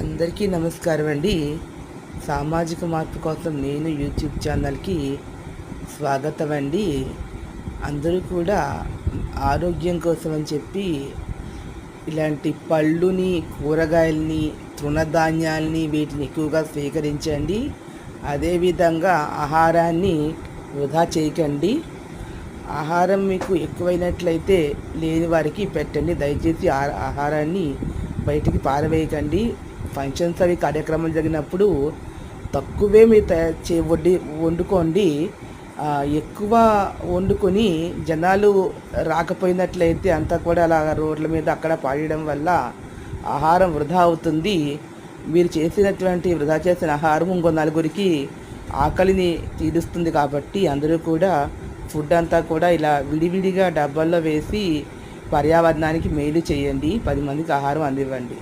అందరికీ నమస్కారం అండి. సామాజిక మార్పు కోసం నేను యూట్యూబ్ ఛానల్కి స్వాగతం అండి. అందరూ కూడా ఆరోగ్యం కోసం అని చెప్పి ఇలాంటి పళ్ళుని, కూరగాయలని, తృణధాన్యాలని వీటిని ఎక్కువగా స్వీకరించండి. అదేవిధంగా ఆహారాన్ని వృధా చేయకండి. ఆహారం మీకు ఎక్కువైనట్లయితే లేని వారికి పెట్టండి. దయచేసి ఆహారాన్ని బయటికి పారవేయకండి. ఫంక్షన్స్ అవి కార్యక్రమాలు జరిగినప్పుడు తక్కువే మీరు వండుకోండి. ఎక్కువ వండుకొని జనాలు రాకపోయినట్లయితే అంతా కూడా అలా రోడ్ల మీద అక్కడ పాడేయడం వల్ల ఆహారం వృధా అవుతుంది. మీరు చేసినటువంటి వృధా చేసిన ఆహారం ఇంకో నలుగురికి ఆకలిని తీరుస్తుంది. కాబట్టి అందరూ కూడా ఫుడ్ అంతా కూడా ఇలా విడివిడిగా డబ్బాల్లో వేసి పర్యావరణానికి మేలు చేయండి. 10 మందికి ఆహారం అందివ్వండి.